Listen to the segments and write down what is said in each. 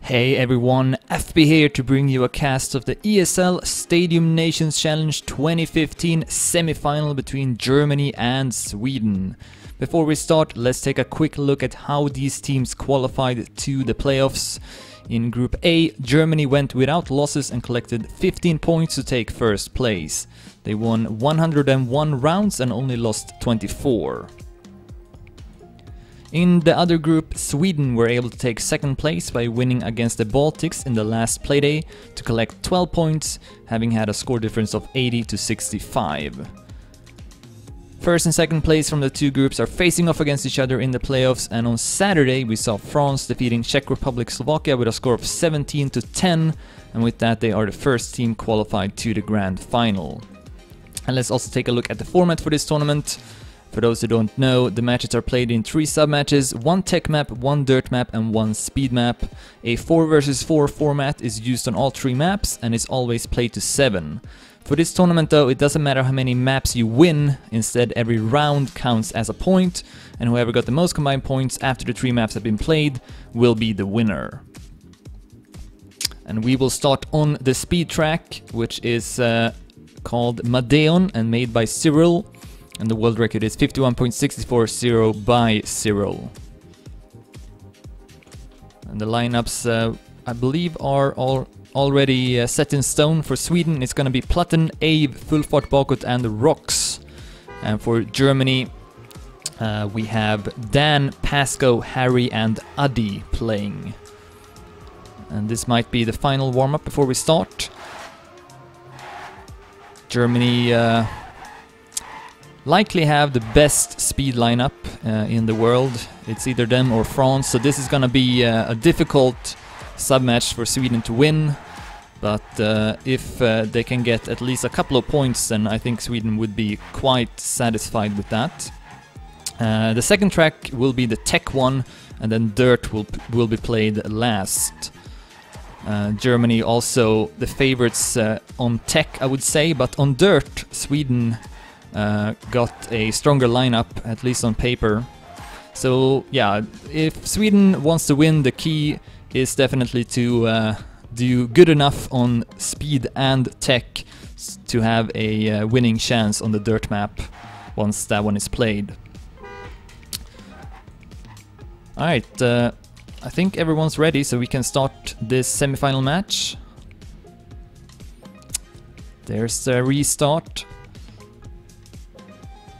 Hey everyone, FB here to bring you a cast of the ESL Stadium Nations Challenge 2015 semi-final between Germany and Sweden. Before we start, let's take a quick look at how these teams qualified to the playoffs. In Group A, Germany went without losses and collected 15 points to take first place. They won 101 rounds and only lost 24. In the other group, Sweden were able to take second place by winning against the Baltics in the last playday to collect 12 points, having had a score difference of 80 to 65. First and second place from the two groups are facing off against each other in the playoffs, and on Saturday we saw France defeating Czech Republic Slovakia with a score of 17 to 10, and with that they are the first team qualified to the grand final. And let's also take a look at the format for this tournament. For those who don't know, the matches are played in 3 sub-matches, 1 tech map, 1 dirt map and 1 speed map. A 4 vs 4 format is used on all 3 maps and is always played to 7. For this tournament though, it doesn't matter how many maps you win, instead every round counts as a point, and whoever got the most combined points after the 3 maps have been played will be the winner. And we will start on the speed track, which is called Madeon and made by Cyril. And the world record is 51.640 by Cyril. And the lineups, I believe, are already set in stone. For Sweden, it's going to be Platten, Ave, Fullfart Bakåt and Rox. And for Germany, we have Dan, Pasco, Harry and Adi playing. And this might be the final warm-up before we start. Germany likely have the best speed lineup in the world. It's either them or France, so this is gonna be a difficult sub-match for Sweden to win, but if they can get at least a couple of points, then I think Sweden would be quite satisfied with that. The second track will be the tech one, and then dirt will be played last. Germany also the favorites on tech, I would say, but on dirt Sweden got a stronger lineup, at least on paper. So yeah, if Sweden wants to win, the key is definitely to do good enough on speed and tech to have a winning chance on the dirt map once that one is played. Alright, I think everyone's ready, so we can start this semi-final match. There's the restart.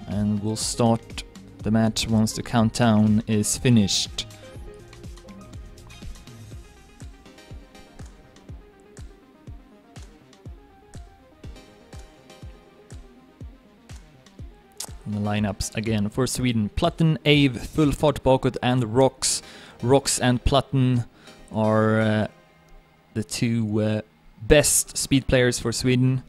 And we'll start the match once the countdown is finished. And the lineups again for Sweden: Platten, Ave, Fullfart Bakåt and Rox. Rox and Platten are the two best speed players for Sweden.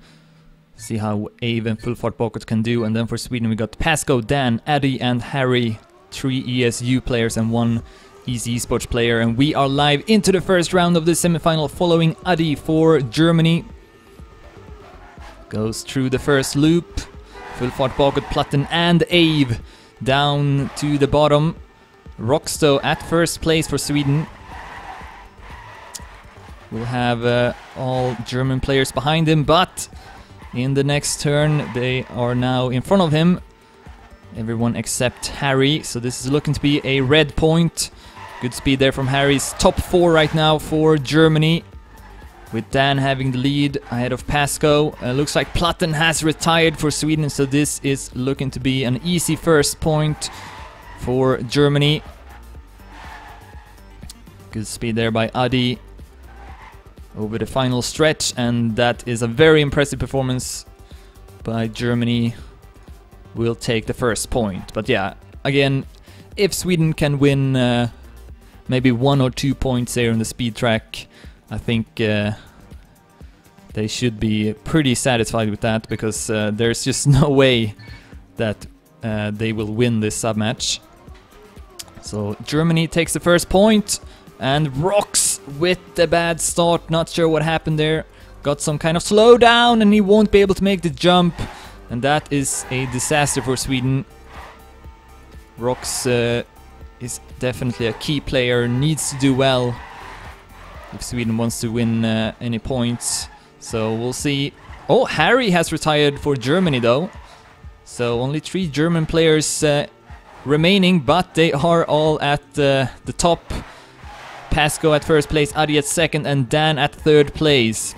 See how Ave and Fullfart Bakåt can do. And then for Sweden we got Pasco, Dan, Addy and Harry, 3 ESU players and 1 Easy Esports player. And we are live into the first round of the semi-final following Addy for Germany. Goes through the first loop. Fullfart Bakåt, Platten and Ave down to the bottom. Roxto at first place for Sweden. We'll have all German players behind him, but in the next turn, they are now in front of him. Everyone except Harry. So this is looking to be a red point. Good speed there from Harry's top 4 right now for Germany, with Dan having the lead ahead of Pasco. Looks like Platten has retired for Sweden, so this is looking to be an easy first point for Germany. Good speed there by Adi over the final stretch, and that is a very impressive performance by Germany. Will take the first point. But yeah, again, if Sweden can win maybe 1 or 2 points there on the speed track, I think they should be pretty satisfied with that, because there's just no way that they will win this sub-match. So Germany takes the first point, and Rox with the bad start. Not sure what happened there. Got some kind of slowdown and he won't be able to make the jump. And that is a disaster for Sweden. Rox is definitely a key player, needs to do well if Sweden wants to win any points. So we'll see. Oh, Harry has retired for Germany though. So only 3 German players remaining, but they are all at the top. Pasco at first place, Adi at second, and Dan at third place.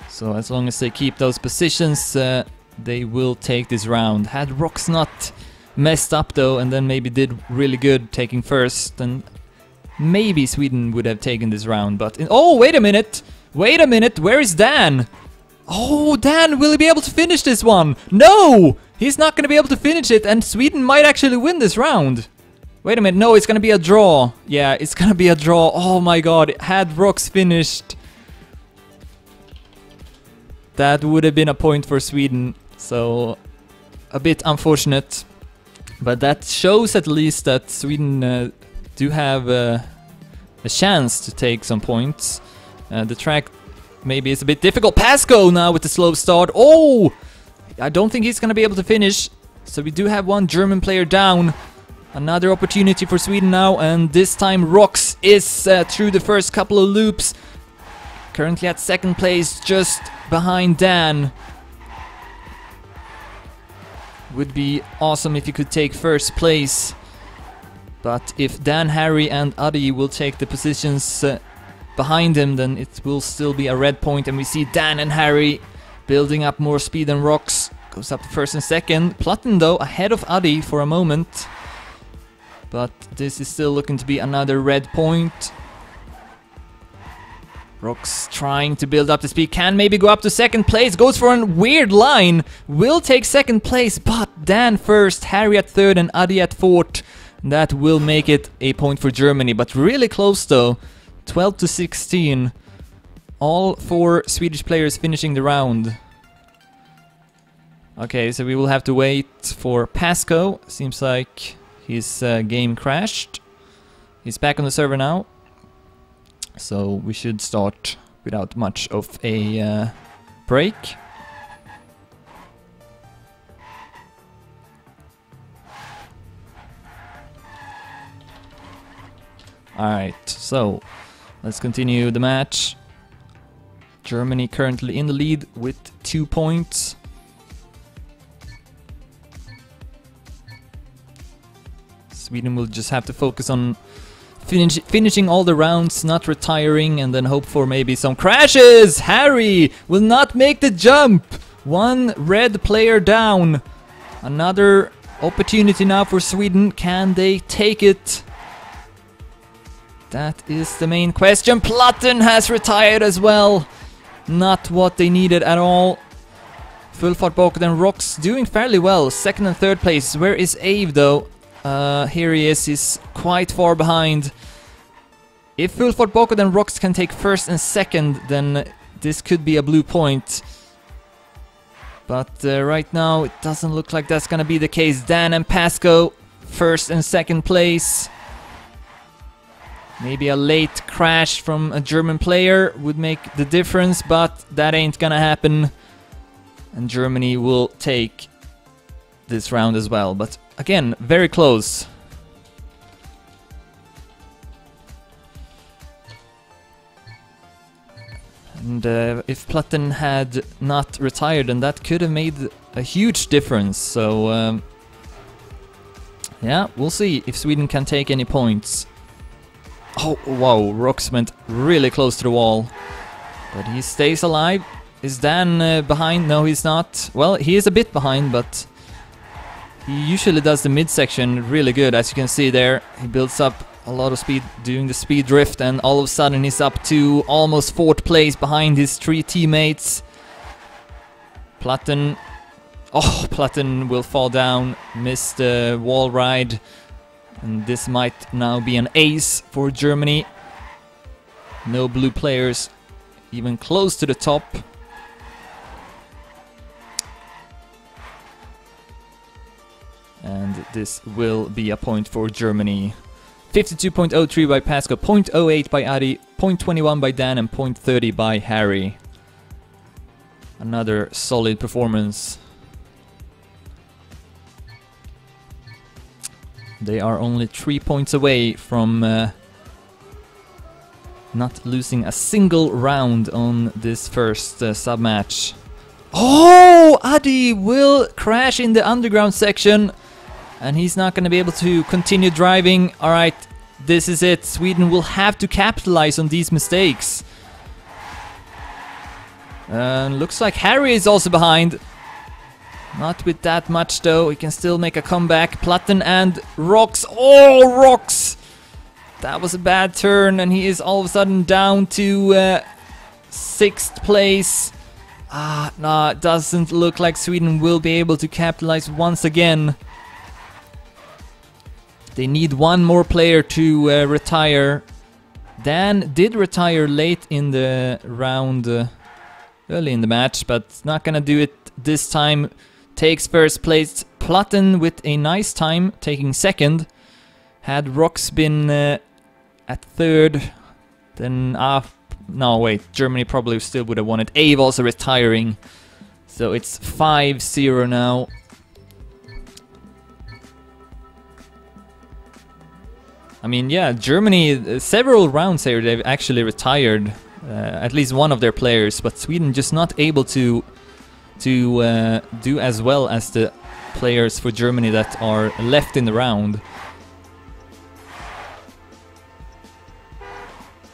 So as long as they keep those positions, they will take this round. Had Rox not messed up though, and then maybe did really good taking first, then maybe Sweden would have taken this round. But oh, wait a minute! Wait a minute! Where is Dan? Oh, Dan, will he be able to finish this one? No! He's not going to be able to finish it, and Sweden might actually win this round. Wait a minute, no, it's going to be a draw. Yeah, it's going to be a draw. Oh my god, had Rox finished, that would have been a point for Sweden. So, a bit unfortunate. But that shows at least that Sweden do have a chance to take some points. The track maybe is a bit difficult. Pasco now with the slow start. Oh! I don't think he's going to be able to finish. So we do have one German player down. Another opportunity for Sweden now. And this time Rox is through the first couple of loops. Currently at second place, just behind Dan. Would be awesome if he could take first place. But if Dan, Harry and Adi will take the positions behind him, then it will still be a red point. And we see Dan and Harry building up more speed than Rox. Goes up to first and second. Platten though ahead of Adi for a moment. But this is still looking to be another red point. Rox trying to build up the speed, can maybe go up to second place, goes for a weird line, will take second place, but Dan first, Harry at third and Adi at fourth. That will make it a point for Germany, but really close though, 12 to 16. All 4 Swedish players finishing the round. Okay, so we will have to wait for Pasco. Seems like his game crashed. He's back on the server now. So we should start without much of a break. Alright, so let's continue the match. Germany currently in the lead with 2 points. Sweden will just have to focus on finishing all the rounds, not retiring, and then hope for maybe some crashes. Harry will not make the jump. 1 red player down. Another opportunity now for Sweden. Can they take it? That is the main question. Platten has retired as well. Not what they needed at all. Full fart Bokut and Rox doing fairly well. Second and third place. Where is Ave though? Here he is. He's quite far behind. If Full fart Bokut and Rox can take first and second, then this could be a blue point. But right now it doesn't look like that's gonna be the case. Dan and Pasco first and second place. Maybe a late crash from a German player would make the difference, but that ain't gonna happen. And Germany will take this round as well. But again, very close. And if Platten had not retired, then that could have made a huge difference. So yeah, we'll see if Sweden can take any points. Oh, wow, Rox went really close to the wall. But he stays alive. Is Dan behind? No, he's not. Well, he is a bit behind, but he usually does the midsection really good, as you can see there. He builds up a lot of speed doing the speed drift, and all of a sudden he's up to almost 4th place behind his 3 teammates. Platten. Oh, Platten will fall down. Missed the wall ride. And this might now be an ace for Germany. No blue players even close to the top. And this will be a point for Germany. 52.03 by Pasco, 0.08 by Adi, 0.21 by Dan, and 0.30 by Harry. Another solid performance. They are only 3 points away from not losing a single round on this first sub-match. Oh! Adi will crash in the underground section, and he's not going to be able to continue driving. Alright, this is it. Sweden will have to capitalize on these mistakes. Looks like Harry is also behind. Not with that much though, he can still make a comeback. Platten and Rox. Oh, Rox! That was a bad turn, and he is all of a sudden down to 6th place. No, it doesn't look like Sweden will be able to capitalize once again. They need one more player to retire. Dan did retire late in the round, early in the match, but not gonna do it this time. Takes first place. Platten with a nice time, taking second. Had Rox been at third, then no wait, Germany probably still would have won it. Ave also retiring, so it's 5-0 now. I mean, yeah, Germany, several rounds here they've actually retired at least one of their players, but Sweden just not able to do as well as the players for Germany that are left in the round.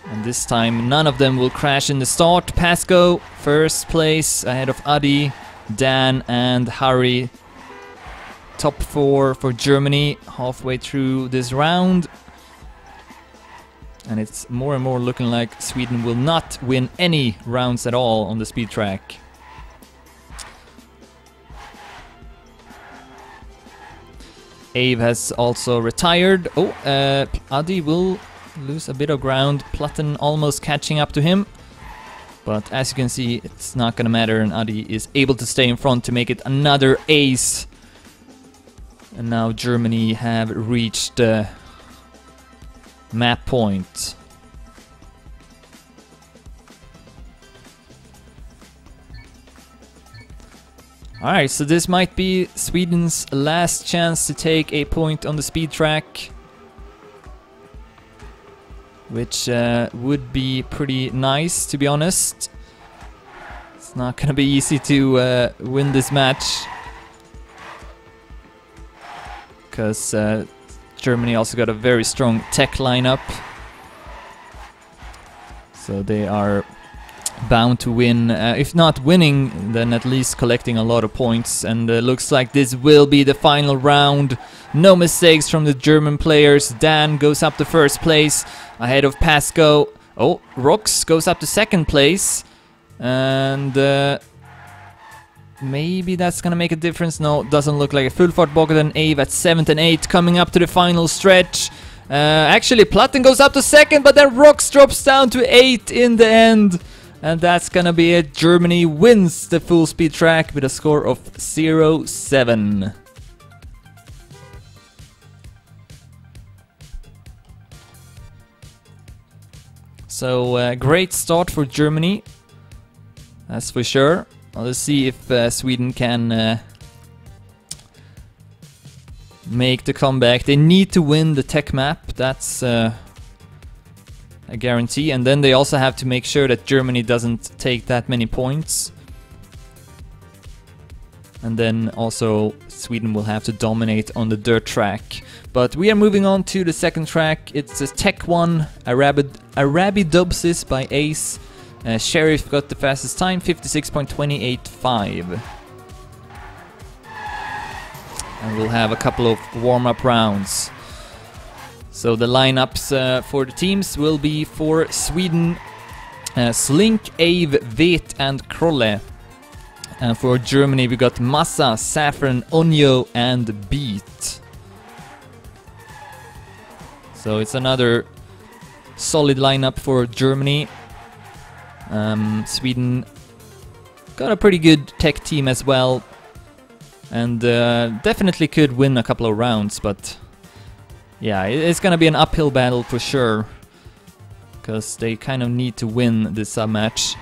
And this time none of them will crash in the start. Pasco first place ahead of Adi, Dan and Harry. Top 4 for Germany halfway through this round. And it's more and more looking like Sweden will not win any rounds at all on the speed track. Ave has also retired. Oh, Adi will lose a bit of ground. Platten almost catching up to him. But as you can see, it's not gonna matter, and Adi is able to stay in front to make it another ace. And now Germany have reached map point. Alright, so this might be Sweden's last chance to take a point on the speed track, which would be pretty nice, to be honest. It's not gonna be easy to win this match, because Germany also got a very strong tech lineup, so they are bound to win. If not winning, then at least collecting a lot of points. And looks like this will be the final round. No mistakes from the German players. Dan goes up to first place ahead of Pasco. Oh, Rox goes up to second place, and maybe that's gonna make a difference. No, doesn't look like a full fart. Bogaden Ave at 7th and 8th, coming up to the final stretch. Actually, Platten goes up to second, but then Rox drops down to 8th in the end. And that's gonna be it. Germany wins the full speed track with a score of 0-7. So great start for Germany, that's for sure. Well, let's see if Sweden can make the comeback. They need to win the tech map, that's a guarantee. And then they also have to make sure that Germany doesn't take that many points. And then also Sweden will have to dominate on the dirt track. But we are moving on to the second track. It's a tech one, Arabidopsis by Ace. Sheriff got the fastest time, 56.285. And we'll have a couple of warm-up rounds. So the lineups for the teams will be for Sweden, Slink, Ave, Vet and Krolle. And for Germany we got Massa, Saffron, Onyo and Beat. So it's another solid lineup for Germany. Sweden got a pretty good tech team as well, and definitely could win a couple of rounds, but yeah, it's gonna be an uphill battle for sure, because they kind of need to win this sub-match.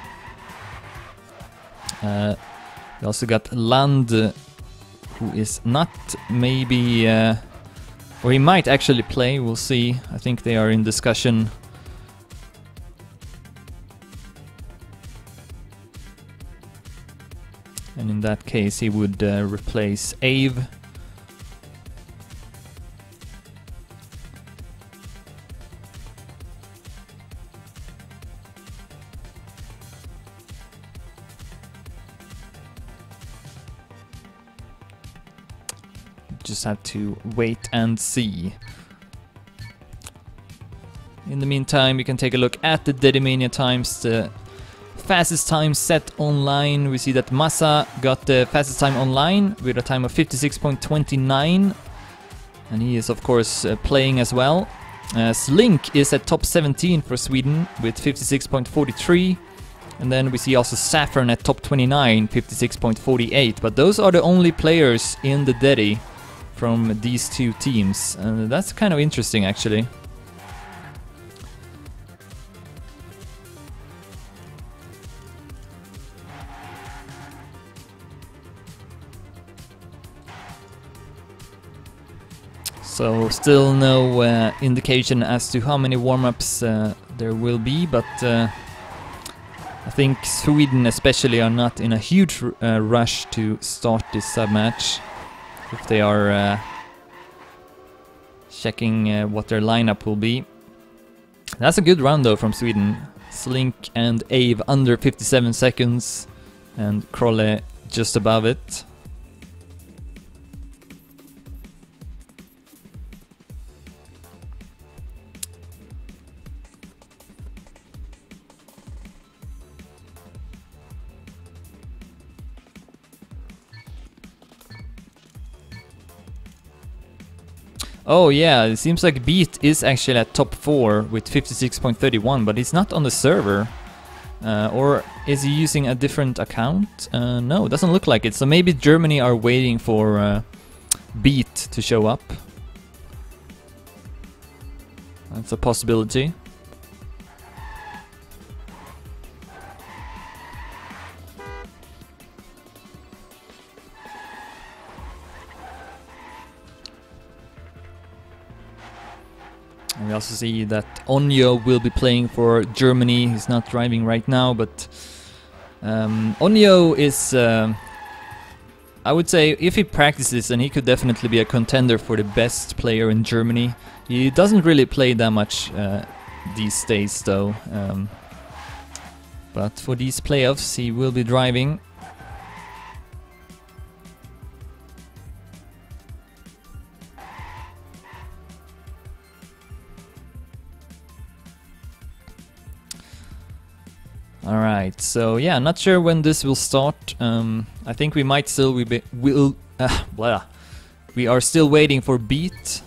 We also got Land, who is not maybe, or he might actually play, we'll see. I think they are in discussion that case, he would replace Ave. Just have to wait and see. In the meantime, we can take a look at the Dedimania times. The fastest time set online. We see that Massa got the fastest time online with a time of 56.29. And he is, of course, playing as well. Slink is at top 17 for Sweden with 56.43. And then we see also Saffron at top 29, 56.48. But those are the only players in the Dedi from these two teams. That's kind of interesting, actually. So still no indication as to how many warm-ups there will be, but I think Sweden especially are not in a huge rush to start this sub-match. If they are checking what their lineup will be. That's a good round though from Sweden. Slink and Ave under 57 seconds and Krolle just above it. Oh yeah, it seems like Beat is actually at top 4 with 56.31, but he's not on the server. Or is he using a different account? No, it doesn't look like it. So maybe Germany are waiting for Beat to show up. That's a possibility. And we also see that Onyo will be playing for Germany. He's not driving right now, but Onyo is, I would say, if he practices, then he could definitely be a contender for the best player in Germany. He doesn't really play that much these days, though. But for these playoffs, he will be driving. Alright, so yeah, not sure when this will start. I think we might still we are still waiting for Beat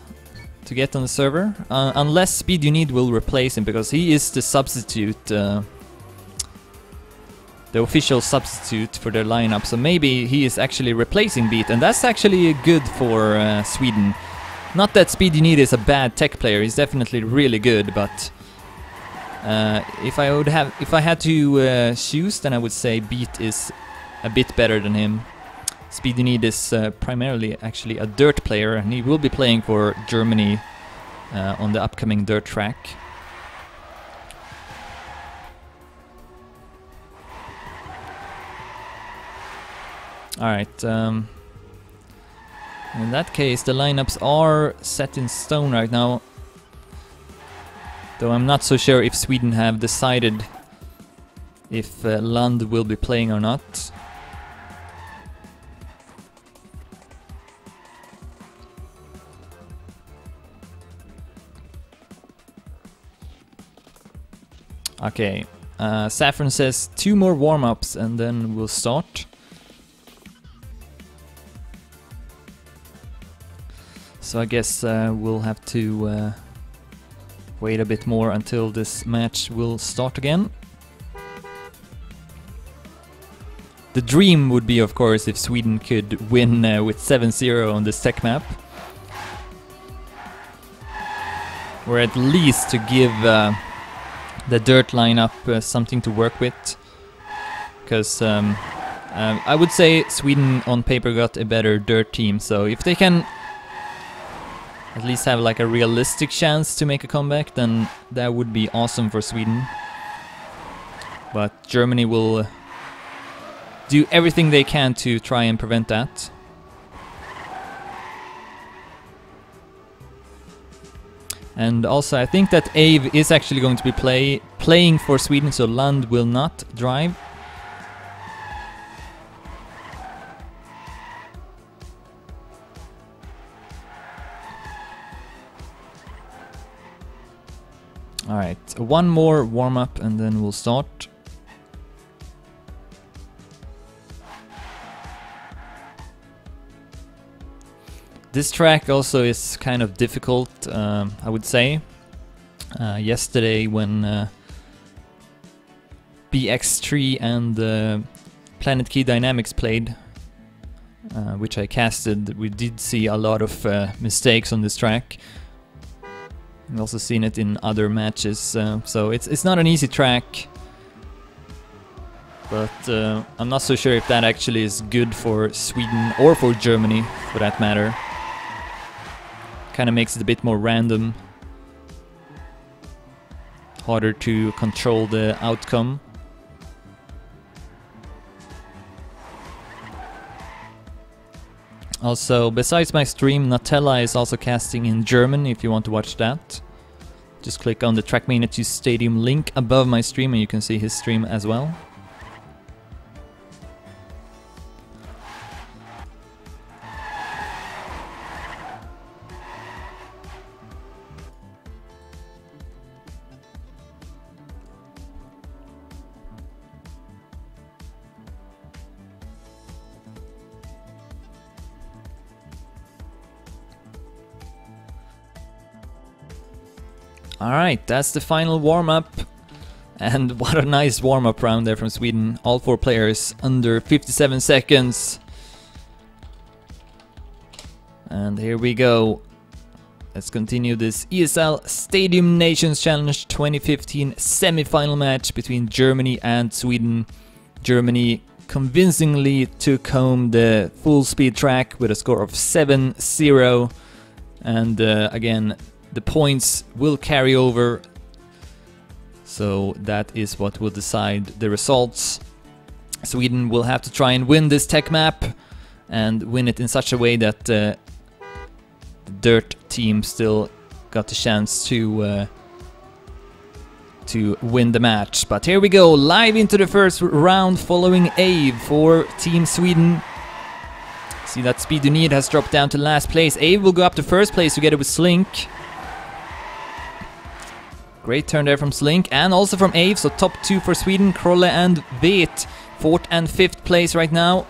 to get on the server, unless Speed You Need will replace him, because he is the substitute, the official substitute for their lineup. So maybe he is actually replacing Beat, and that's actually good for Sweden. Not that Speed You Need is a bad tech player; he's definitely really good, but. If I had to choose, then I would say Beat is a bit better than him. Speed You Need is primarily actually a dirt player, and he will be playing for Germany on the upcoming dirt track. Alright, in that case the lineups are set in stone right now. Though I'm not so sure if Sweden have decided if Lund will be playing or not. Okay, Saffron says 2 more warm-ups and then we'll start. So I guess we'll have to wait a bit more until this match will start again. The dream would be, of course, if Sweden could win with 7-0 on this tech map. Or at least to give the dirt lineup something to work with. Because I would say Sweden on paper got a better dirt team, so if they can at least have like a realistic chance to make a comeback, then that would be awesome for Sweden. But Germany will do everything they can to try and prevent that. And also I think that Ave is actually going to be playing for Sweden, so Lund will not drive. Alright, one more warm-up and then we'll start. This track also is kind of difficult, I would say. Yesterday when BX3 and Planet Key Dynamics played, which I casted, we did see a lot of mistakes on this track. I've also seen it in other matches, so it's not an easy track. But I'm not so sure if that actually is good for Sweden or for Germany, for that matter. Kind of makes it a bit more random. Harder to control the outcome. Also, besides my stream, Natella is also casting in German if you want to watch that. Just click on the Trackmania 2 Stadium link above my stream and you can see his stream as well. Alright, that's the final warm-up. And what a nice warm-up round there from Sweden. All 4 players under 57 seconds. And here we go. Let's continue this ESL Stadium Nations Challenge 2015 semi-final match between Germany and Sweden. Germany convincingly took home the full speed track with a score of 7-0. And again, the points will carry over, so that is what will decide the results. Sweden will have to try and win this tech map and win it in such a way that the Dirt team still got the chance to win the match. But here we go, live into the first round following Ave for Team Sweden. See that Speed You Need has dropped down to last place. Ave will go up to first place together with Slink. Great turn there from Slink and also from Ave, so top 2 for Sweden, Krolle and Vet, 4th and 5th place right now.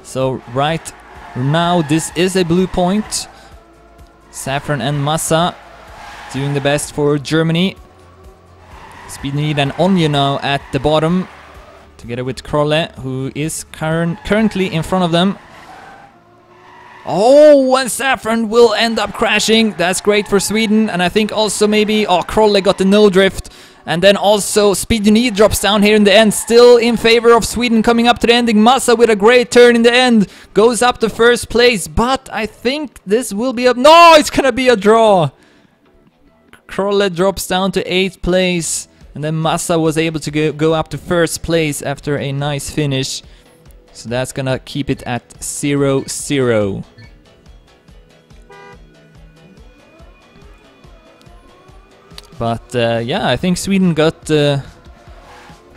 So right now this is a blue point. Saffron and Massa doing the best for Germany. Speed Need and Onyo now at the bottom, together with Krolle, who is currently in front of them. Oh, and Saffron will end up crashing. That's great for Sweden. And I think also maybe... Oh, Krolle got the no drift. And then also Speed You Need drops down here in the end. Still in favor of Sweden coming up to the ending. Massa with a great turn in the end. Goes up to first place. But I think this will be a... No, it's gonna be a draw. Krolle drops down to 8th place. And then Massa was able to go up to first place after a nice finish. So that's gonna keep it at 0-0. But yeah, I think Sweden got a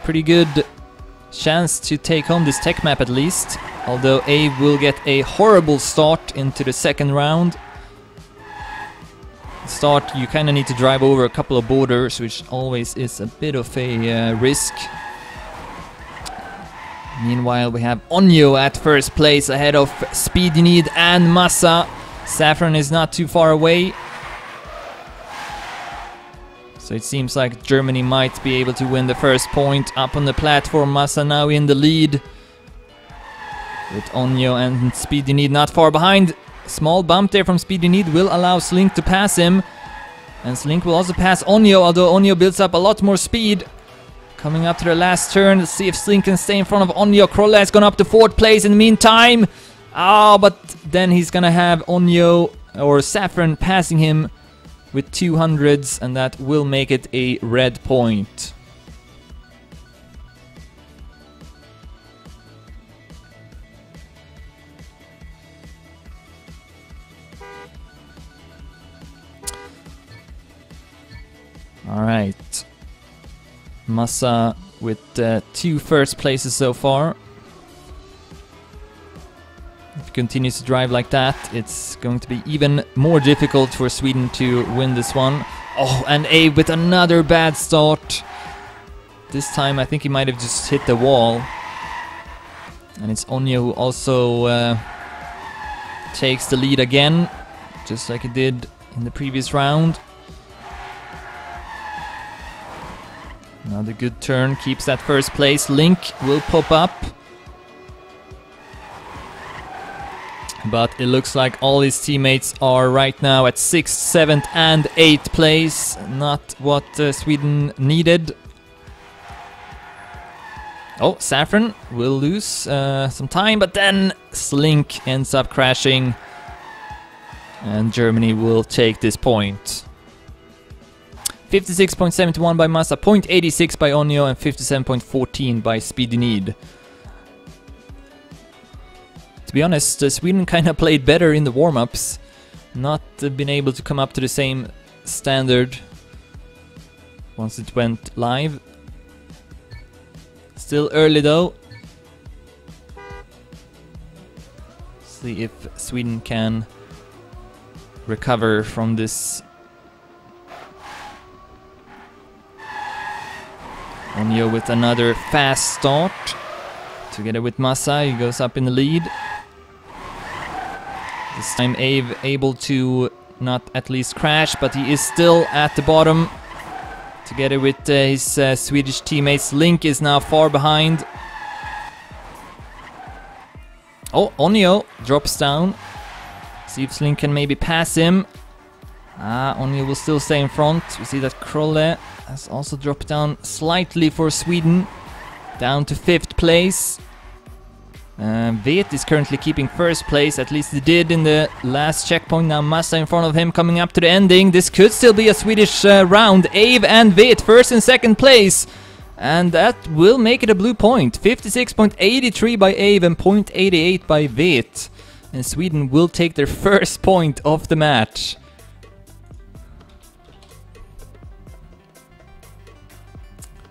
pretty good chance to take home this tech map at least. Although Ave will get a horrible start into the second round. Start, you kind of need to drive over a couple of borders, which always is a bit of a risk. Meanwhile, we have Onyo at first place ahead of Speed You Need and Massa. Saffron is not too far away. So it seems like Germany might be able to win the first point. Up on the platform, Massa now in the lead. With Onyo and Speed You Need not far behind. Small bump there from Speed You Need will allow Slink to pass him. And Slink will also pass Onyo, although Onyo builds up a lot more speed. Coming up to the last turn, let's see if Slink can stay in front of Onyo. Krolle has gone up to 4th place in the meantime. But then he's gonna have Onyo or Saffron passing him with 200s, and that will make it a red point. Alright. Massa with 2 first places so far. If he continues to drive like that, it's going to be even more difficult for Sweden to win this one. Oh, and Abe with another bad start. This time I think he might have just hit the wall. And it's Onyo who also takes the lead again, just like he did in the previous round. Another good turn, keeps that first place. Link will pop up. But it looks like all his teammates are right now at 6th, 7th and 8th place. Not what Sweden needed. Oh, Saffron will lose some time, but then Slink ends up crashing. And Germany will take this point. 56.71 by Massa, 0.86 by Onyo, and 57.14 by Speedy Need. To be honest, Sweden kind of played better in the warm-ups. Not been able to come up to the same standard once it went live. Still early though. See if Sweden can recover from this. Onyo with another fast start. Together with Massa, he goes up in the lead. This time Ave able to not at least crash, but he is still at the bottom. Together with his Swedish teammates. Link is now far behind. Oh, Onyo drops down. See if Link can maybe pass him. Onyo will still stay in front. We see that Krolle has also dropped down slightly for Sweden. Down to 5th place. Vet is currently keeping 1st place, at least he did in the last checkpoint. Now Massa in front of him, coming up to the ending. This could still be a Swedish round. Ave and Vet 1st and 2nd place. And that will make it a blue point. 56.83 by Ave and 0.88 by Vet. And Sweden will take their 1st point of the match.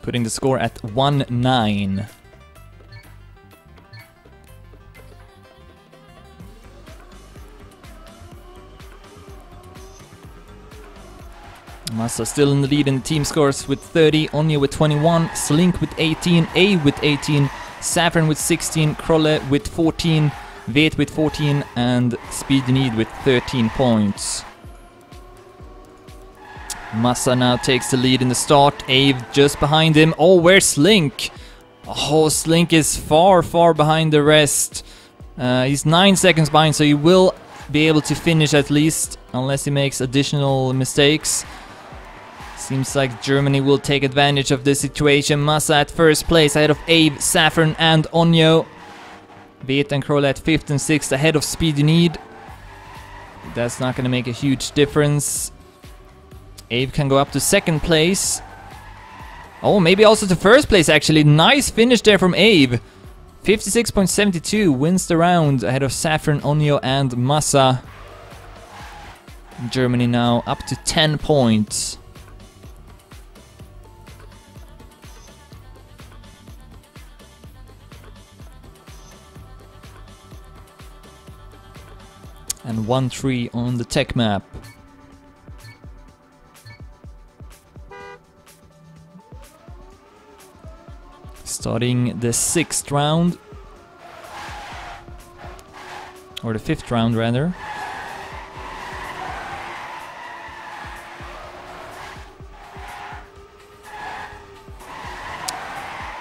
Putting the score at 1-9. Massa still in the lead in the team scores with 30, Onyo with 21, Slink with 18, A with 18, Saffron with 16, Krolle with 14, Vet with 14 and Speedy Need with 13 points. Massa now takes the lead in the start, Ave just behind him. Oh, where's Slink? Oh, Slink is far behind the rest. He's 9 seconds behind, so he will be able to finish at least, unless he makes additional mistakes. Seems like Germany will take advantage of this situation. Massa at 1st place ahead of Abe, Saffron and Onyo. Vet and Kroll at 5th and 6th ahead of Speedy Need. That's not going to make a huge difference. Abe can go up to 2nd place. Oh, maybe also to 1st place actually. Nice finish there from Abe. 56.72 wins the round ahead of Saffron, Onyo and Massa. Germany now up to 10 points. And 1-3 on the tech map. Starting the 6th round. Or the 5th round rather.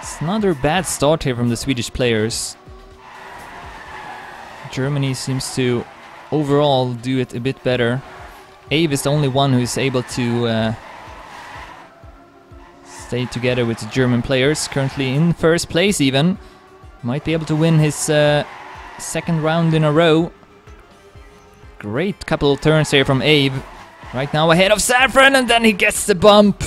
It's another bad start here from the Swedish players. Germany seems to overall do it a bit better. Abe is the only one who is able to stay together with the German players. Currently in 1st place even. Might be able to win his 2nd round in a row. Great couple of turns here from Abe. Right now ahead of Saffron, and then he gets the bump.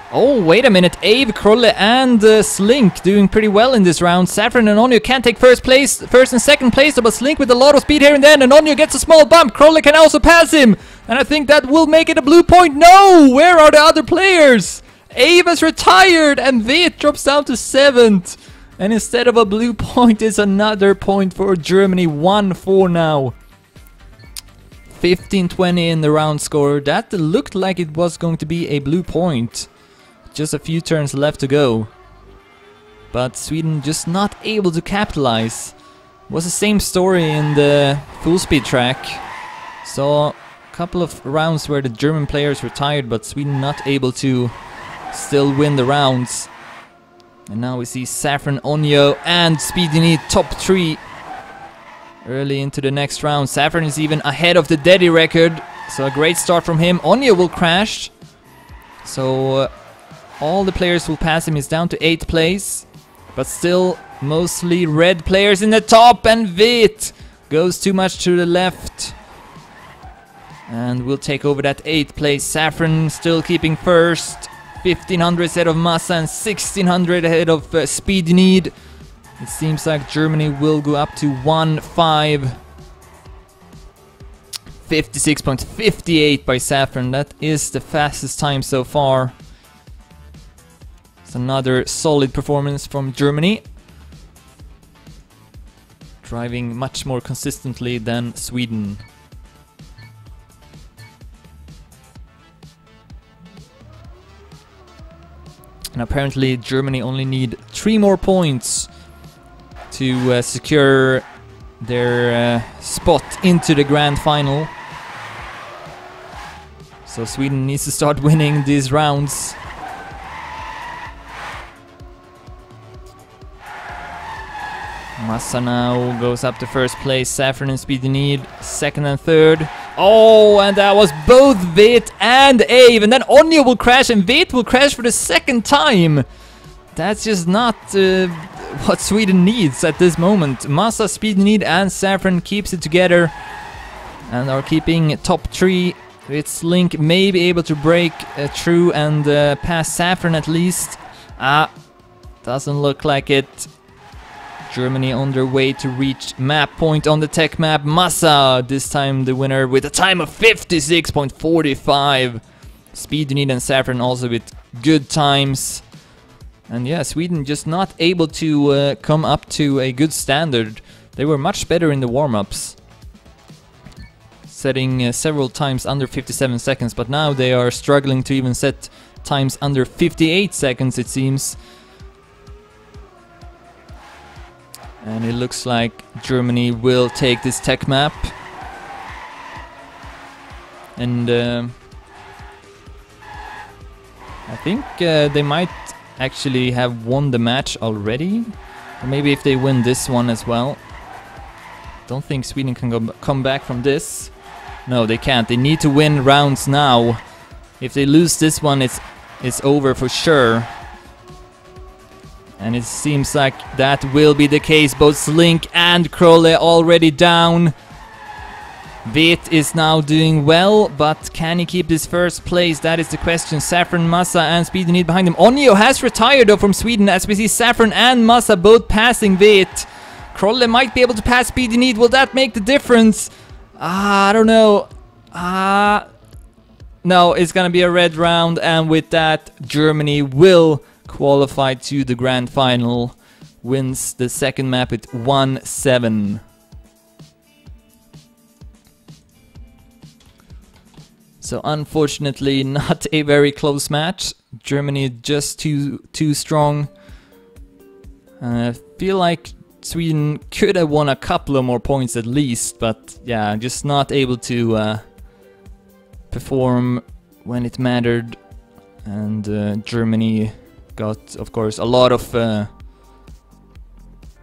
Oh, wait a minute. Abe, Krolle and Slink doing pretty well in this round. Saffron and Onyo can't take 1st place, 1st and 2nd place, but Slink with a lot of speed here and then, and Onyo gets a small bump. Krolle can also pass him. And I think that will make it a blue point. No! Where are the other players? Ava's retired and Vit drops down to 7th. And instead of a blue point, it's another point for Germany. 1-4 now. 15-20 in the round score. That looked like it was going to be a blue point. Just a few turns left to go. But Sweden just not able to capitalize. It was the same story in the full speed track. So a couple of rounds where the German players retired, but Sweden not able to still win the rounds. And now we see Saffron, Onyo and Speed You Need top 3 early into the next round. Saffron is even ahead of the Daddy record, so a great start from him. Onyo will crash, so all the players will pass him. He's down to 8th place, but still mostly red players in the top, and Vit goes too much to the left and will take over that 8th place. Saffron still keeping first. 1500 ahead of Massa and 1600 ahead of Speed Need. It seems like Germany will go up to 1-5. 56.58 by Saffron. That is the fastest time so far. It's another solid performance from Germany. Driving much more consistently than Sweden. And apparently Germany only need 3 more points to secure their spot into the grand final. So Sweden needs to start winning these rounds. Massa now goes up to first place. Saffron and Speed You Need 2nd and 3rd. Oh, and that was both Vit and Ave. And then Onyo will crash and Vit will crash for the 2nd time. That's just not what Sweden needs at this moment. Massa, Speed You Need and Saffron keeps it together and are keeping top 3. Its Link may be able to break through and pass Saffron at least. Doesn't look like it. Germany on their way to reach map point on the tech map. Massa, this time the winner with a time of 56.45. Speed You Need and Saffron also with good times. And yeah, Sweden just not able to come up to a good standard. They were much better in the warm-ups, setting several times under 57 seconds, but now they are struggling to even set times under 58 seconds, it seems. And it looks like Germany will take this tech map. And I think they might actually have won the match already. Or maybe if they win this one as well. Don't think Sweden can come back from this. No, they can't. They need to win rounds now. If they lose this one, it's over for sure. And it seems like that will be the case. Both Slink and Krolle already down. Vit is now doing well, but can he keep this first place? That is the question. Saffron, Massa and Speed You Need behind him. Onyo has retired though from Sweden, as we see Saffron and Massa both passing Vit. Krolle might be able to pass Speed You Need. Will that make the difference? I don't know. No, it's gonna be a red round, and with that, Germany will qualify to the grand final. Wins the second map at 1-7. So unfortunately, not a very close match. Germany just too strong. I feel like Sweden could have won a couple of more points at least, but yeah, just not able to perform when it mattered. And Germany got, of course, a lot of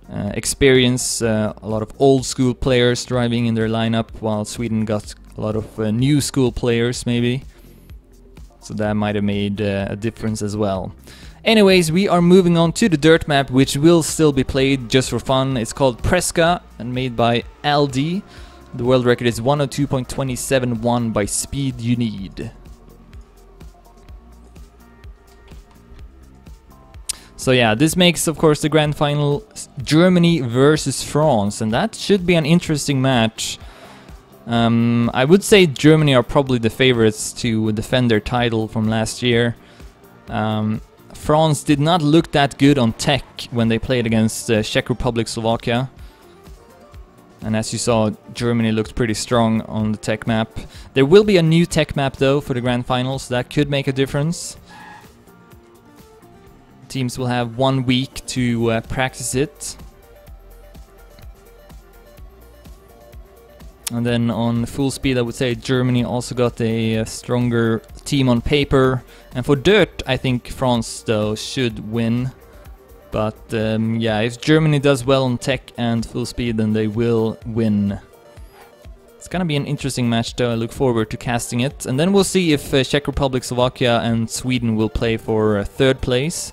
experience, a lot of old school players driving in their lineup, while Sweden got a lot of new school players maybe. So that might have made a difference as well. Anyways, we are moving on to the dirt map, which will still be played just for fun. It's called Preska and made by LD. The world record is 102.27, by Speed You Need. So yeah, this makes, of course, the grand final Germany versus France, and that should be an interesting match. I would say Germany are probably the favorites to defend their title from last year. France did not look that good on tech when they played against Czech Republic, Slovakia. And as you saw, Germany looked pretty strong on the tech map. There will be a new tech map though for the grand finals. That could make a difference. Teams will have 1 week to practice it. And then on full speed, I would say Germany also got a stronger team on paper. And for dirt, I think France though should win. But yeah, if Germany does well on tech and full speed, then they will win. It's gonna be an interesting match though. I look forward to casting it. And then we'll see if Czech Republic, Slovakia and Sweden will play for third place.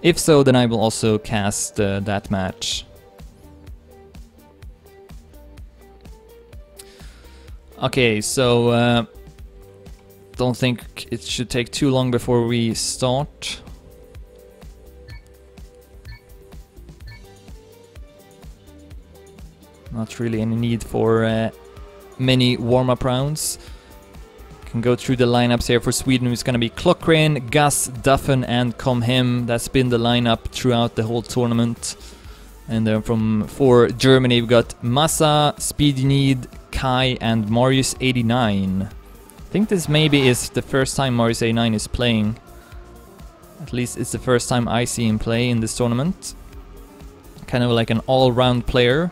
If so, then I will also cast that match. Okay, so don't think it should take too long before we start. Not really any need for many warm-up rounds. Can go through the lineups here for Sweden. It's going to be Klockren, Gus, Duffen and Comhem. That's been the lineup throughout the whole tournament. And then for Germany, we've got Massa, Speedynid, Kai and Marius89. I think this maybe is the first time Marius89 is playing. At least it's the first time I see him play in this tournament. Kind of like an all-round player.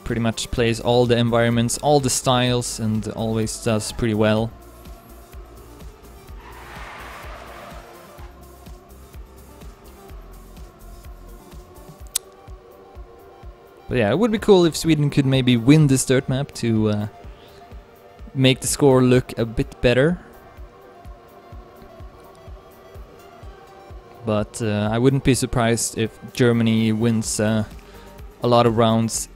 Pretty much plays all the environments, all the styles, and always does pretty well. But yeah, it would be cool if Sweden could maybe win this dirt map to make the score look a bit better. But I wouldn't be surprised if Germany wins a lot of rounds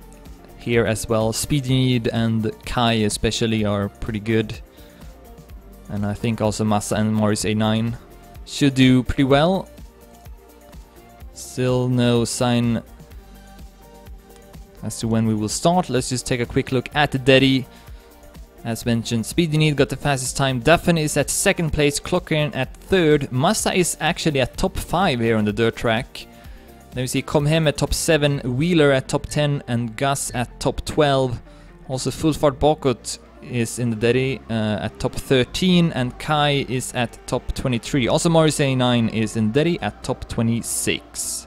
here as well. Speedynid and Kai especially are pretty good. And I think also Massa and Marius89 should do pretty well. Still no sign as to when we will start. Let's just take a quick look at the Deddy. As mentioned, Speedynid got the fastest time. Duffen is at second place, Klockren at third. Massa is actually at top 5 here on the dirt track. Then we see Comhem at top 7, Wheeler at top 10 and Gus at top 12. Also Fullfart Bokut is in the Deddy at top 13 and Kai is at top 23. Also Marius89 is in Deddy at top 26.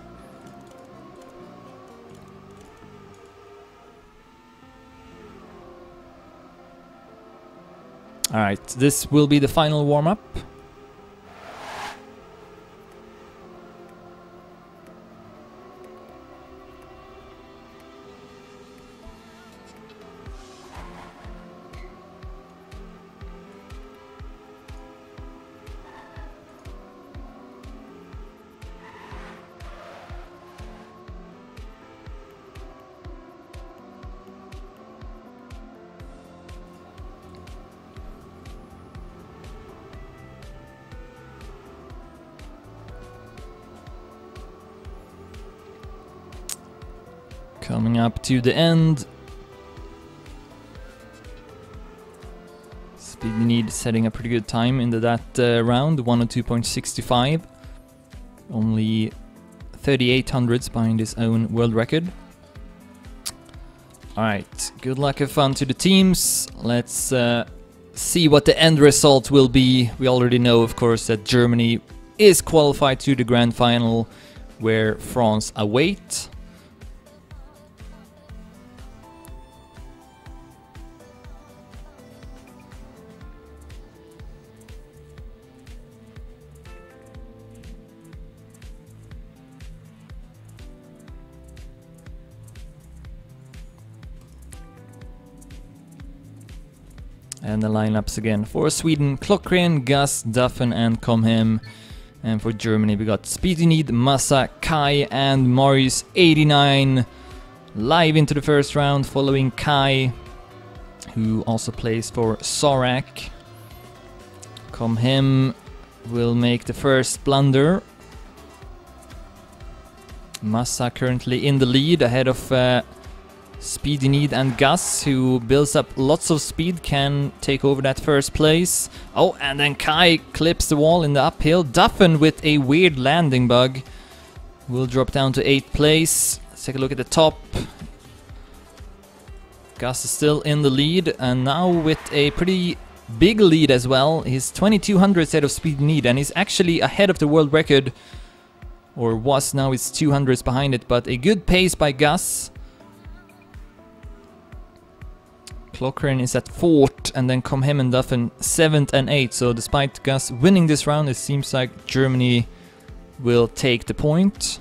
Alright, this will be the final warm-up. Coming up to the end. Speedynid setting a pretty good time into that round, 102.65. Only 3800s behind his own world record. Alright, good luck and fun to the teams. Let's see what the end result will be. We already know, of course, that Germany is qualified to the grand final, where France await. And the lineups again. For Sweden, Klockren, Gus, Duffen and Comhem. And for Germany we got Speedynid, Massa, Kai and Marius89. Live into the first round following Kai, who also plays for Sorak. Comhem will make the first blunder. Massa currently in the lead ahead of Speedy Need and Gus, who builds up lots of speed, can take over that first place. Oh, and then Kai clips the wall in the uphill. Duffin with a weird landing bug will drop down to 8th place. Let's take a look at the top. Gus is still in the lead, and now with a pretty big lead as well. He's 2200 ahead of Speedy Need, and he's actually ahead of the world record. Or was, now it's 200s behind it, but a good pace by Gus. Clockren is at 4th, and then come him and Duffin 7th and 8th. So despite Gus winning this round, it seems like Germany will take the point.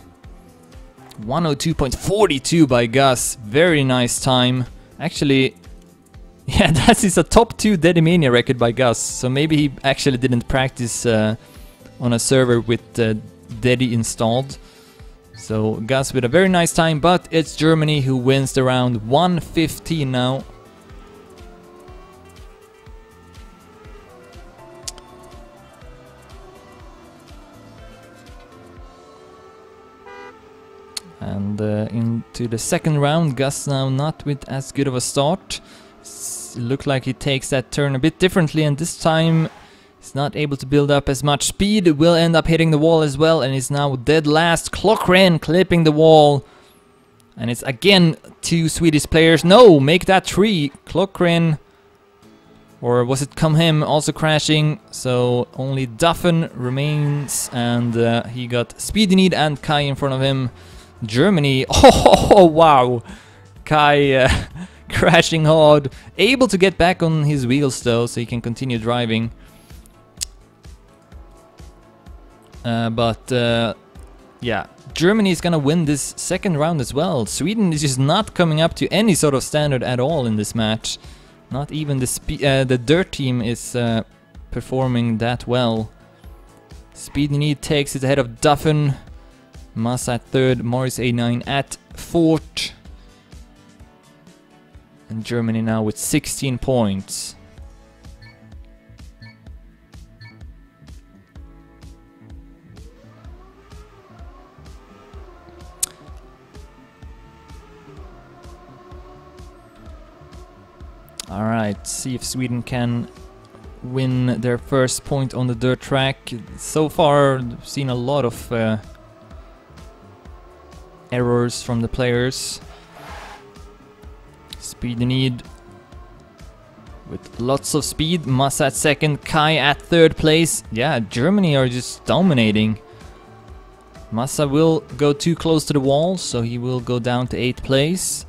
102.42 by Gus. Very nice time. Actually, yeah, that is a top 2 Dedimania record by Gus. So maybe he actually didn't practice on a server with Dedi installed. So Gus with a very nice time, but it's Germany who wins the round. 115 now. And into the second round, Gus now not with as good of a start. Looked like he takes that turn a bit differently, and this time he's not able to build up as much speed. Will end up hitting the wall as well, and is now dead last. Clockren clipping the wall. And it's again 2 Swedish players. No, make that 3. Clockren, or was it Come Him, also crashing. So only Duffin remains, and he got Speedy Need and Kai in front of him. Germany, oh wow, Kai crashing hard, able to get back on his wheels though, so he can continue driving. Yeah, Germany is gonna win this second round as well. Sweden is just not coming up to any sort of standard at all in this match. Not even the dirt team is performing that well. Speedy Need takes it ahead of Duffin. Massa at 3rd, Morris A9 at 4th. And Germany now with 16 points. Alright, see if Sweden can win their first point on the dirt track. So far, I've seen a lot of errors from the players. Speedy Need with lots of speed. Massa at 2nd, Kai at 3rd place. Yeah, Germany are just dominating. Massa will go too close to the wall, so he will go down to 8th place.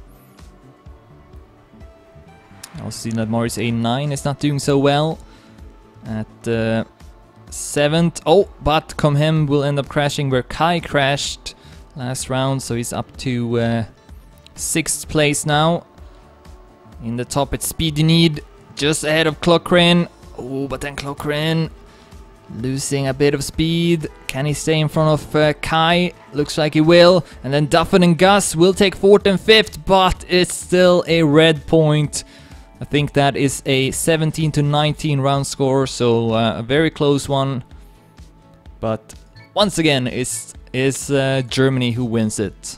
I'll see that Morris A9 is not doing so well. At 7th. Oh, but Come Him will end up crashing where Kai crashed last round, so he's up to 6th place now. In the top it's Speedy Need, just ahead of Clockren. Oh, but then Clockren losing a bit of speed. Can he stay in front of Kai? Looks like he will. And then Duffin and Gus will take 4th and 5th, but it's still a red point. I think that is a 17 to 19 round score, so a very close one. But once again, it's Germany who wins it.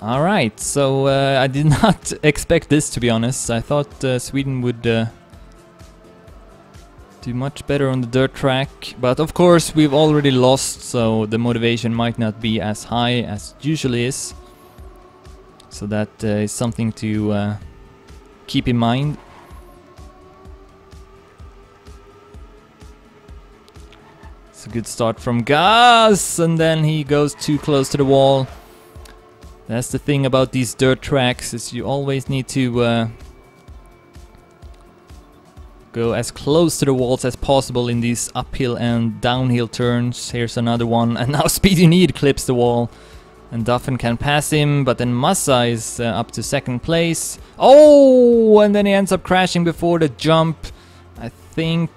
Alright, so I did not expect this, to be honest. I thought Sweden would do much better on the dirt track, but of course we've already lost, so the motivation might not be as high as it usually is. So that is something to keep in mind. It's a good start from Gus, and then he goes too close to the wall. That's the thing about these dirt tracks, is you always need to go as close to the walls as possible in these uphill and downhill turns. Here's another one, and now Speedy Need clips the wall. And Duffin can pass him, but then Massa is up to 2nd place. Oh, and then he ends up crashing before the jump. I think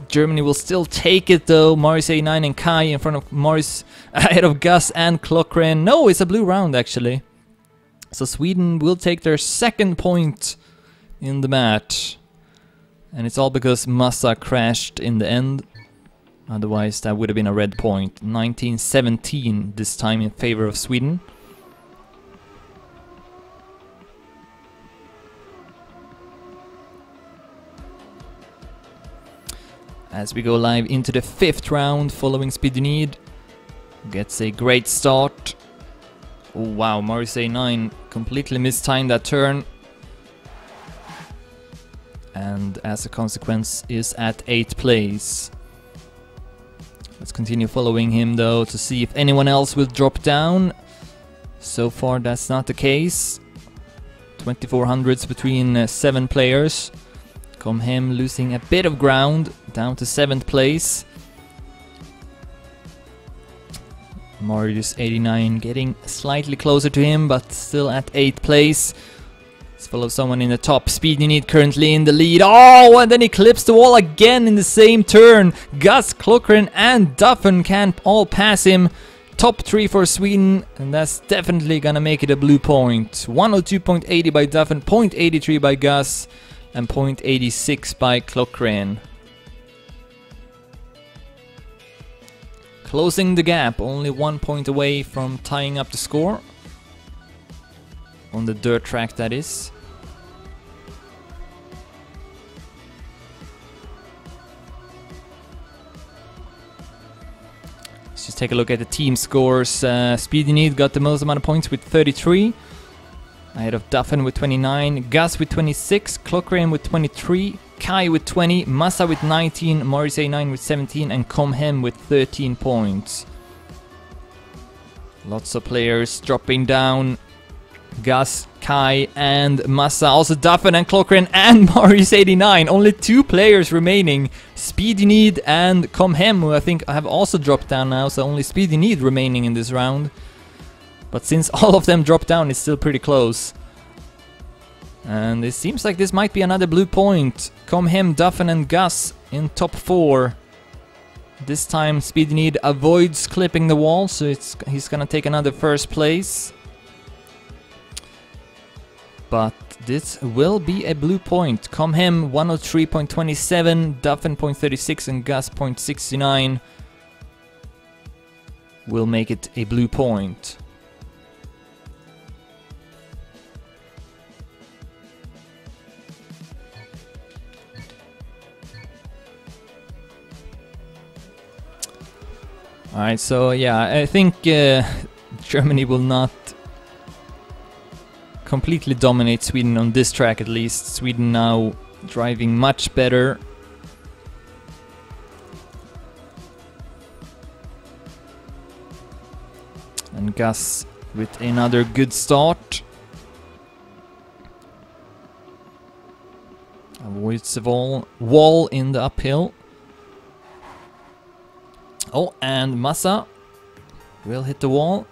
Germany will still take it though. Morris A9 and Kai in front of Morris, ahead of Gus and Clockren. No, it's a blue round actually. So Sweden will take their 2nd point in the match. And it's all because Massa crashed in the end. Otherwise that would have been a red point. 19-17 this time in favor of Sweden. As we go live into the 5th round following Speed You Need. Gets a great start. Oh wow, Maurice 9 completely mistimed that turn. And as a consequence is at 8th place. Let's continue following him though to see if anyone else will drop down. So far that's not the case. 2400s between 7 players. Comhem losing a bit of ground, down to 7th place. Marius 89 getting slightly closer to him, but still at 8th place. Let's follow someone in the top. Speed You Need currently in the lead. Oh, and then he clips the wall again in the same turn. Gus, Klokren and Duffen can all pass him. Top 3 for Sweden, and that's definitely gonna make it a blue point. 102.80 by Duffen, 0.83 by Gus, and 0.86 by Klokren. Closing the gap, only 1 point away from tying up the score. On the dirt track, that is. Let's just take a look at the team scores. Speed You Need got the most amount of points with 33. Ahead of Duffen with 29, Gus with 26, Klokren with 23, Kai with 20, Massa with 19, Maurice 9 with 17 and Comhem with 13 points. Lots of players dropping down. Gus, Kai and Massa, also Duffen and Klokren and Maurice 89. Only 2 players remaining, Speed You Need and Comhem, who I think have also dropped down now, so only Speed You Need remaining in this round. But since all of them dropped down, it's still pretty close. And it seems like this might be another blue point. Comhem, Duffen and Gus in top 4. This time Speed You Need avoids clipping the wall, so he's gonna take another 1st place. But this will be a blue point. Comhem 103.27, Duffen 0.36 and Gus 0.69 will make it a blue point. Alright, so yeah, I think Germany will not completely dominate Sweden on this track at least. Sweden now driving much better. And Gus with another good start. Avoids the wall in the uphill. Oh, and Massa will hit the wall.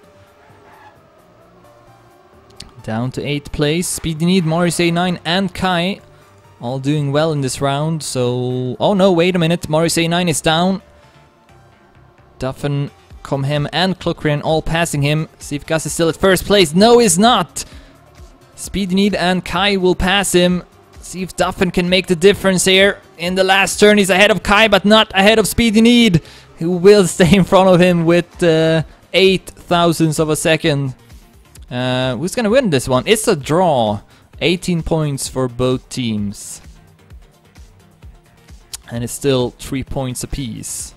Down to 8th place. Speed You Need, Maurice 9 and Kai all doing well in this round. So, oh no, wait a minute. Maurice 9 is down. Duffen, Comhem and Klokren all passing him. See if Gus is still at 1st place. No, he's not. Speed You Need and Kai will pass him. See if Duffen can make the difference here. In the last turn, he's ahead of Kai, but not ahead of Speed You Need, who will stay in front of him with 8 thousandths of a second. Who's gonna win this one? It's a draw. 18 points for both teams. And it's still 3 points apiece.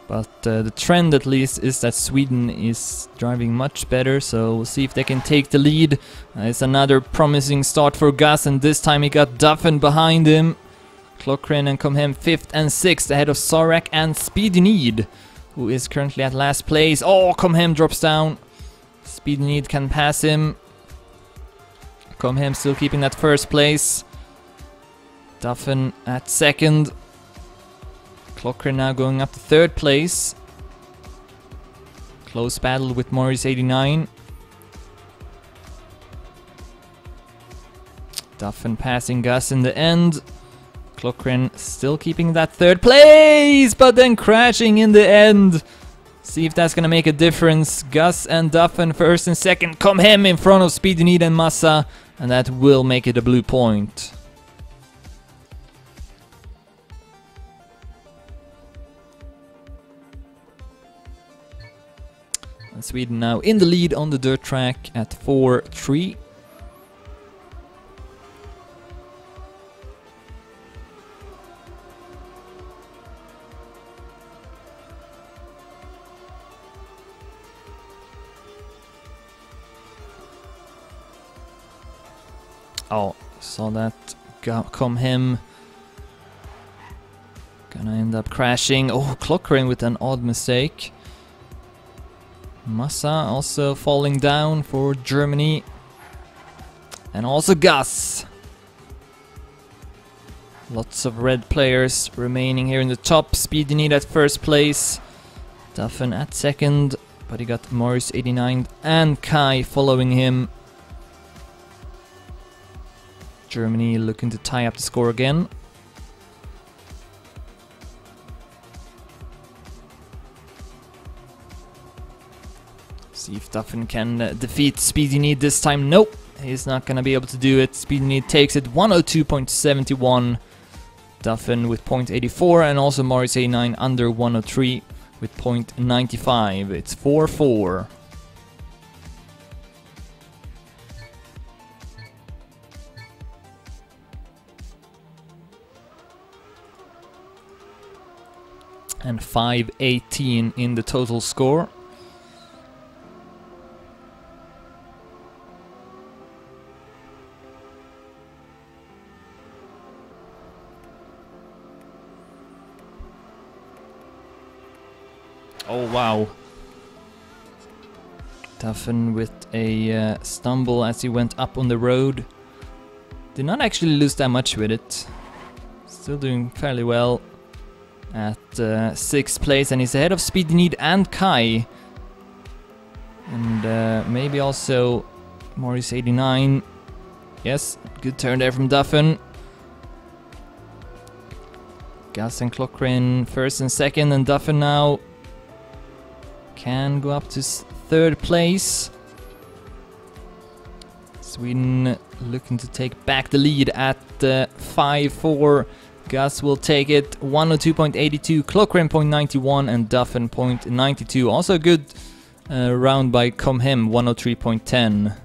But the trend at least is that Sweden is driving much better, so we'll see if they can take the lead. It's another promising start for Gus, and this time he got Duffen behind him. Klokren and Comhem 5th and 6th ahead of Sorak and Speed You Need, who is currently at last place. Oh, Comhem drops down. Speed You Need can pass him. Comhem still keeping that 1st place. Duffen at 2nd. Klokren now going up to 3rd place. Close battle with Maurice 89. Duffin passing Gus in the end. Clockren still keeping that third place, but then crashing in the end. See if that's gonna make a difference. Gus and Duffin first and second. Com Hem in front of Speedy Need and Massa, and that will make it a blue point. And Sweden now in the lead on the dirt track at 4-3. Oh, saw that. Com Hem. Gonna end up crashing. Oh, Clockren with an odd mistake. Massa also falling down for Germany. And also Gus. Lots of red players remaining here in the top. Speedy Need at first place. Duffin at second. But he got Morris 89 and Kai following him. Germany looking to tie up the score again. See if Duffin can defeat Speedy Need this time. Nope, he's not gonna be able to do it. Speedy Need takes it 102.71. Duffin with 0.84 and also Morris 89 under 103 with 0.95. It's 4-4. And 5-18 in the total score. Oh wow. Duffin with a stumble as he went up on the road. Did not actually lose that much with it. Still doing fairly well. At 6th place, and he's ahead of Speedy Need and Kai. And maybe also Morris 89. Yes, good turn there from Duffin. Gus and Clockren first and second, and Duffin now can go up to 3rd place. Sweden looking to take back the lead at 5-4. Gus will take it 102.82, Clockren 0.91 and Duffin 0.92. Also a good round by Com Hem, 103.10.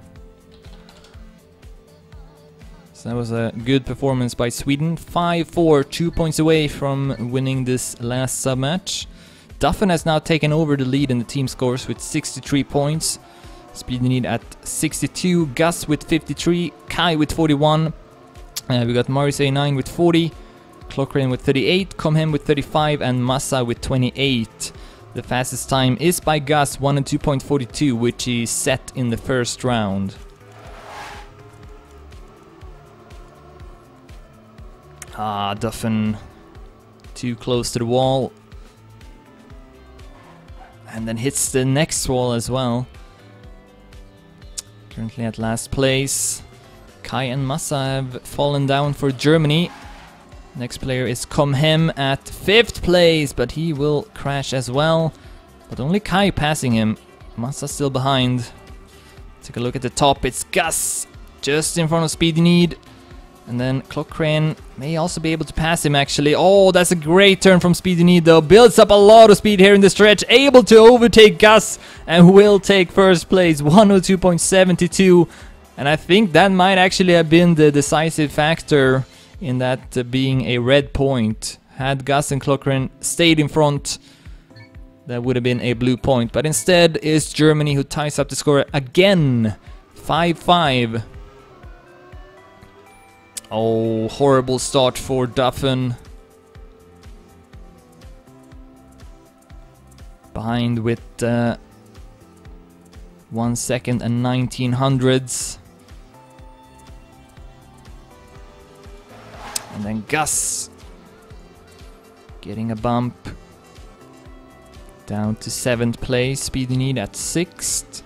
So that was a good performance by Sweden. 5-4, 2 points away from winning this last sub-match. Duffin has now taken over the lead in the team scores with 63 points. Speedy Need at 62, Gus with 53, Kai with 41. We got Morris A9 with 40. Clockren with 38, Com Hem with 35 and Massa with 28. The fastest time is by Gus, 102.42, which he set in the first round. Ah, Duffin too close to the wall. And then hits the next wall as well. Currently at last place. Kai and Massa have fallen down for Germany. Next player is Com Hem at 5th place, but he will crash as well. But only Kai passing him. Massa still behind. Take a look at the top, it's Gus just in front of Speedy Need. And then Clockren may also be able to pass him actually. Oh, that's a great turn from Speedy Need though. Builds up a lot of speed here in the stretch. Able to overtake Gus and will take first place, 102.72. And I think that might actually have been the decisive factor in that being a red point. Had Gus and Clockren stayed in front, that would have been a blue point. But instead is Germany who ties up the score again, 5-5. Oh, horrible start for Duffin. Behind with 1 second and 1900ths. And then Gus getting a bump down to 7th place. Speedy Need at 6th.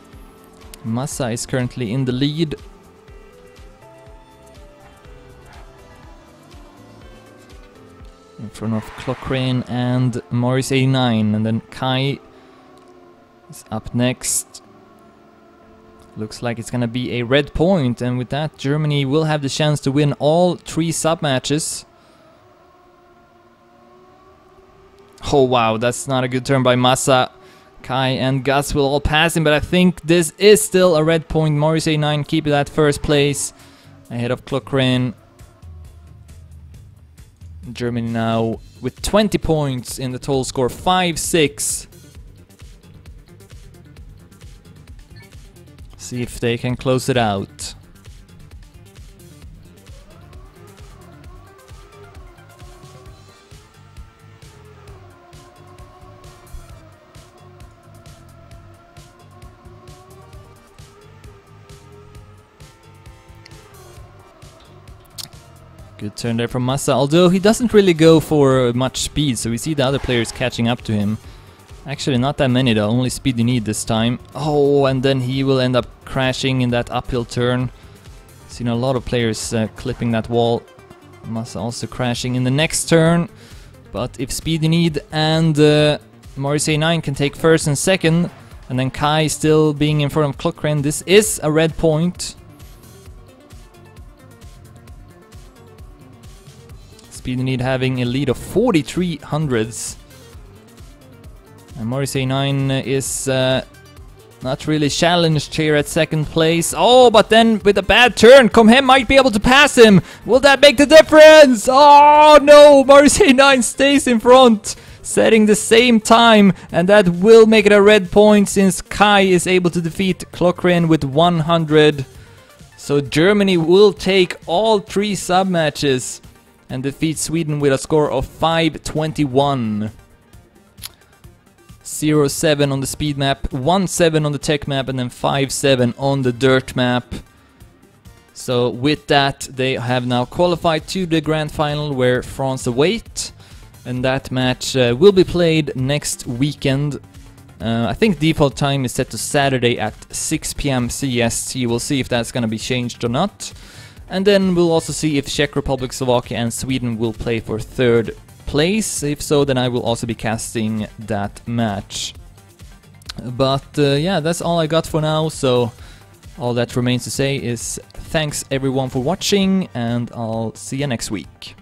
Massa is currently in the lead. front of Clockrin and Morris 89, and then Kai is up next. Looks like it's gonna be a red point, and with that Germany will have the chance to win all 3 sub-matches. Oh wow, that's not a good turn by Massa. Kai and Gus will all pass him, but I think this is still a red point. Morris 89 keep that first place ahead of Clockrin. Germany now with 20 points in the total score, 5-6. See if they can close it out. Good turn there from Massa, although he doesn't really go for much speed, so we see the other players catching up to him. Actually not that many though, only speed you need this time. Oh, and then he will end up crashing in that uphill turn. Seen a lot of players clipping that wall. Massa also crashing in the next turn. But if speed you need and Morris A9 can take first and second, and then Kai still being in front of Clockrin, this is a red point. Speed you need having a lead of 43 hundredths. And Morris A9 is not really challenged here at second place. Oh, but then with a bad turn, Comhem might be able to pass him. Will that make the difference? Oh no, Morris A9 stays in front, setting the same time, and that will make it a red point since Kai is able to defeat Clockrin with 100. So Germany will take all 3 sub-matches and defeat Sweden with a score of 5-21. 0-7 on the speed map, 1-7 on the tech map, and then 5-7 on the dirt map. So with that, they have now qualified to the grand final where France await, and that match will be played next weekend. I think default time is set to Saturday at 6 PM CST. We'll see if that's going to be changed or not. And then we'll also see if Czech Republic, Slovakia and Sweden will play for 3rd place. If so, then I will also be casting that match. But yeah, that's all I got for now, so all that remains to say is thanks everyone for watching, and I'll see you next week.